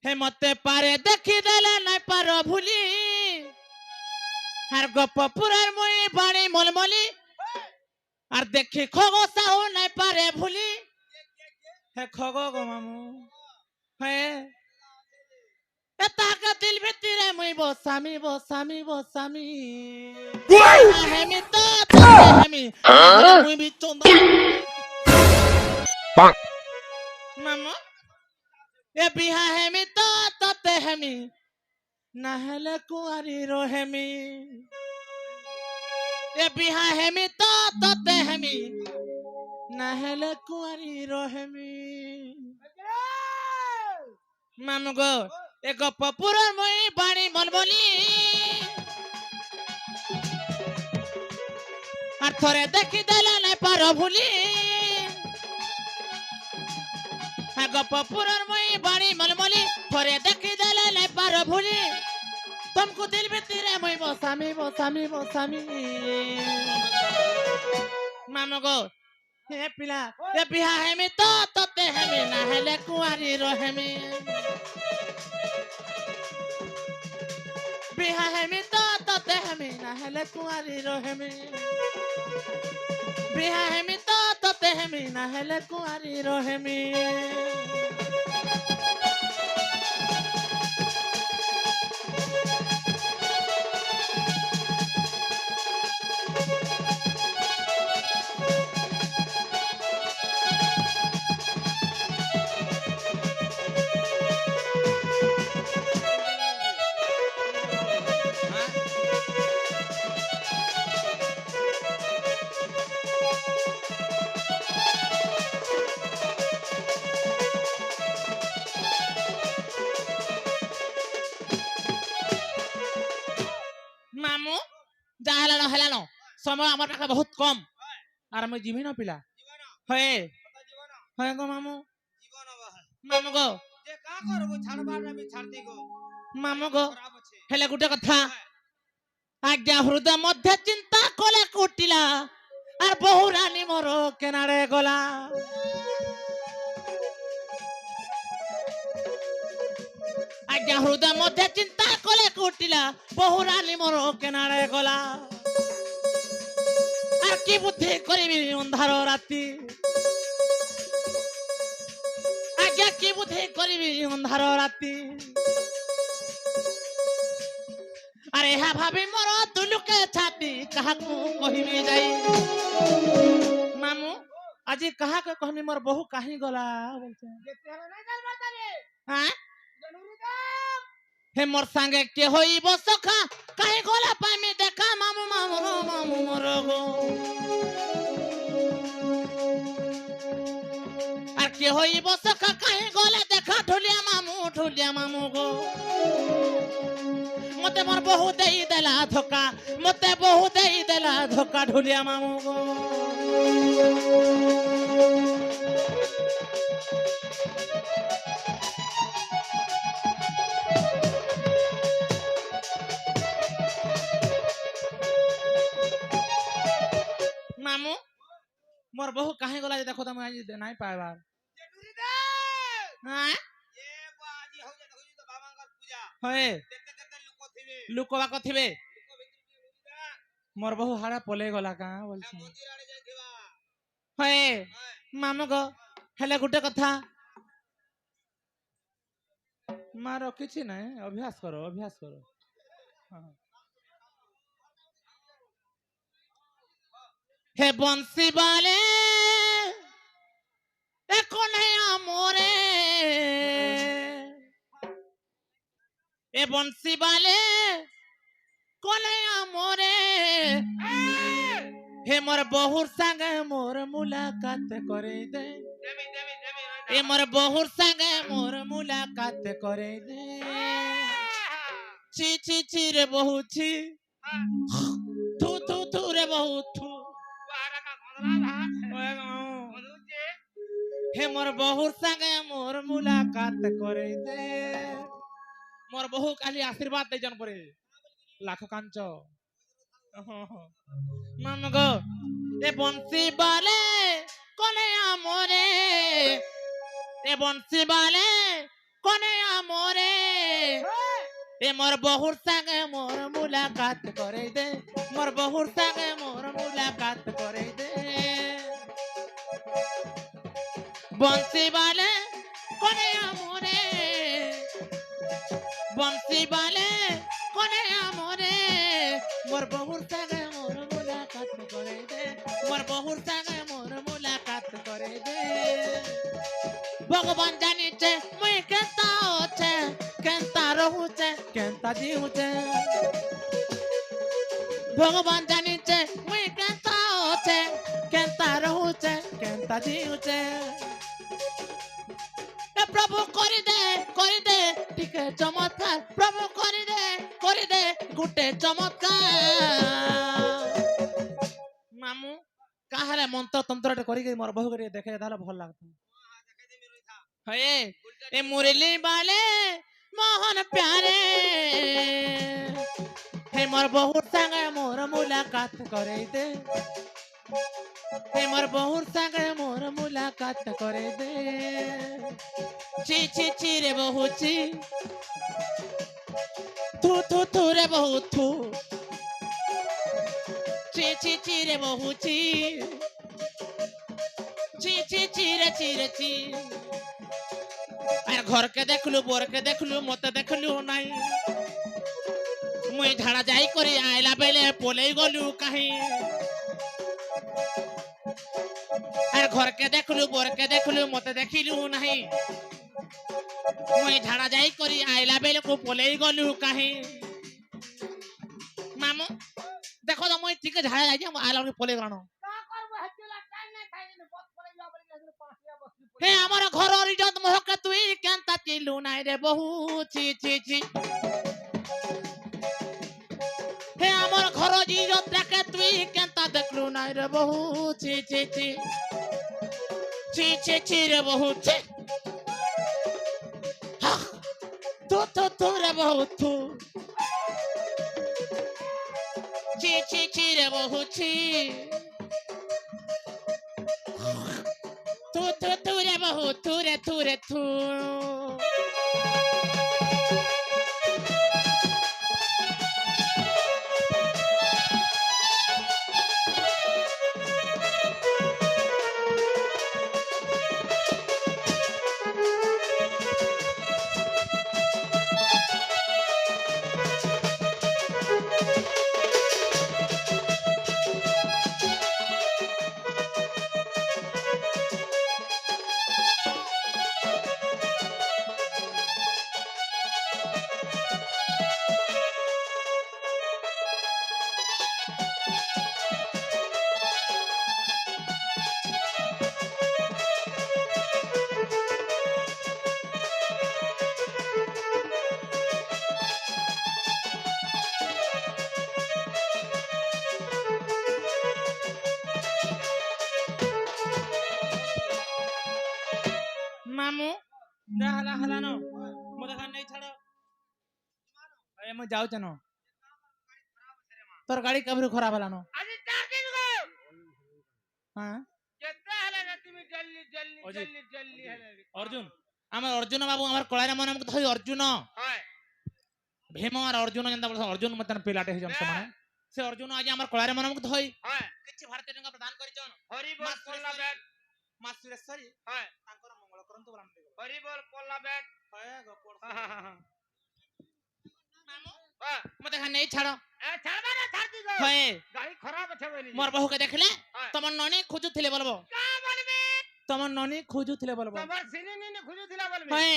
হে মতে পারে দেখি দেলে নাই পার ভুলি আর গপ পুরার মুই বাণী মলমলি আর দেখি খগ সাহু নাই পারে ভুলি হে খগ গো মামু হে এ তাকা দিল ভিতরে মুই বসামি বসামি বসামি হেমি তো হেমি মুই বি চন্দ মামু এ বিহা হেমি তো ততে হেমি না হেলে কুয়ারি রহেমি এ বিহা হেমি তো ততে হেমি না হেলে কুয়ারি রহেমি মামু গো এ গপ পুরার মই বাণী মলমলি আর থরে দেখি দেলে নাই পার ভুলি হ্যাঁ গপ পুরার মই বাণী মলমলি থরে দেখি দেলে নাই পার ভুলি तुमको दिल में तेरे मैं बसामी बसामी बसामी मामू गो हे पिला ये बिहा है में तो तते है में ना हेले कुआरी रहे में बिहा है में तो तते है में ना हेले कुआरी रहे में बिहा है में तो तते है में ना हेले कुआरी रहे में मामू जा हेलानो हेलानो समय आमार पाखे बहुत कम और मैं जीवी ना पिला होए होए गो मामू मामू गो जे का करबो छाड़बार ना मी छाड़ दी गो मामू गो हेले गुटे कथा आज्ञा हृदय मध्य चिंता कोले कुटिला और बहु रानी मोर केनारे गला आज्ञा हृदय मध्य चिंता कोले कुटिला बहु रानी मोर केनारे गला আর কি বুদ্ধি করিবি অন্ধার রাতি আজ্ঞা কি বুদ্ধি করিবি অন্ধার রাতি আরে হা ভাবি মোর দুলুকে ছাতি কাহাকু কহিবি যাই মামু আজি কাহাকে কহমি মোর বহু কাহি গলা বলছে দেখতে হলো না জাল বাতারে হ্যাঁ জনুরি দাম হে মোর সঙ্গে কে হইব সখা কাহি গলা পাইমি দেখা মামু মামু মামু মোর গো আর কে হইব সখা কাহি গলা দেখা ঢুলিয়া মামু গো মতে মোর বহু দেই দেলা ধোকা মতে বহু দেই দেলা ধোকা ঢুলিয়া মামু গো मामू मोर बहु काहे गला जे देखो त मैं आज नहीं पाइबार जनुरी दाम हां ये बाजी हो जा तो बाबांकर पूजा होए देखते देखते लुको थिबे लुकवा कथिबे लुको भितर जनुरी दाम मोर बहु हाड़ा पले गला का बोल छी मंदिर आड़े जाइथिबा होए मामू गो हेले गुटे कथा मारो किछि नहीं अभ्यास करो हां हे बंसी वाले ए कन्हैया मोरे ए बंसी वाले कन्हैया मोरे हे मोर बहुर संगे मोर मुलाकात करे दे जमी जमी जमी ए मोर बहुर संगे मोर मुलाकात करे दे ची ची ची रे बहु ची थू थू थू रे बहु थू बारा का गंधला ओए गाओ मनुजे हे मोर बहुर संगे मोर मुलाकात करे दे मोर बहु खाली आशीर्वाद दे जन परे लाख कांच माम गो ए बंसी बाले कोने आमोरे ए बंसी बाले कोने आमोरे ए मोर बहुर संगे मोर मुलाकात करे दे मोर बहुर संगे मोर मुलाकात करे दे बंसी वाले कोने मोरे बंसी वाले कोने मोरे मोर बहुर संगे मोर मुलाकात करे दे मोर बहुर संगे मोर मुलाकात करे दे भगवान जानी छे मुई केता होछे केता रहूछे केता जीवछे भगवान जानी छे मुई केता होछे केता रहूछे केता जीवछे ए प्रभु करि दे टिके चमत्कार प्रभु करि दे गुटे चमत्कार मामू काहले मंत्र तंत्र करी मोर बहु करी देखे ताले भल लागत हे ए मुरली वाले मोहन प्यारे हे मोर बहुर संगे मोर मुलाकात करे दे हे मोर बहुर संगे मोर मुलाकात करे दे ची ची ची रे बहु ची थू रे बहु थू ची ची ची रे बहु ची रे ची अरे घर के देखलु बोर के देखलु मत देखलु नहीं मुई झाड़ा जाई करी आइला बेले पोले गलु कहीं अरे घर के देखलु बोर के देखलु मत देखिलु नहीं मुई झाड़ा जाई करी आइला बेले को पोले गलु कहीं मामू देखो तो मुई ठीक झाड़ा जाई आइला के पोले गनो हे हमारा घर और इज्जत मोहक तुई केनता चिलू नाई रे बहु ची ची ची हे हमारा घर और इज्जत देखे तुई केनता देखलू नाई रे बहु ची ची ची ची ची ची रे बहु ची तू रे बहु तू ची ची ची रे बहु ची तू रे बहु तू रे तू मामू जा हला हला नो मोदा खान नहीं छाड़ो अरे मैं जाऊ चनो तोर गाड़ी कब खराब हला नो আজি 4 दिन गो हां केते हले रे तुमी जल्दी हले अर्जुन हमर अर्जुन बाबू हमर कळारे मन हमके धई अर्जुन हाय भीम और अर्जुन जंदा बोल अर्जुन मतन पिलाटे हे जम समान से अर्जुन आज हमर कळारे मन हमके धई हाय किछि भारतीय टंका प्रदान करि जन हरि बोल पोल्ला बैग मा सुरेश्वरी हाय तांकर मंगल करंतु बराम देगो हरि बोल पोल्ला बैग हाय गोपोर हां मते खान नहीं छाड़ो ए छाड़बा ना छाड़ दी गो हाय गाड़ी खराब छै बोली मोर बहू के देखले हाय। तमन ननी खोजुथिले बोलबो का बोलबे तमन ननी खोजुथिले बोलबो तमर सिनी नी खुजु थिला बोलबे हाय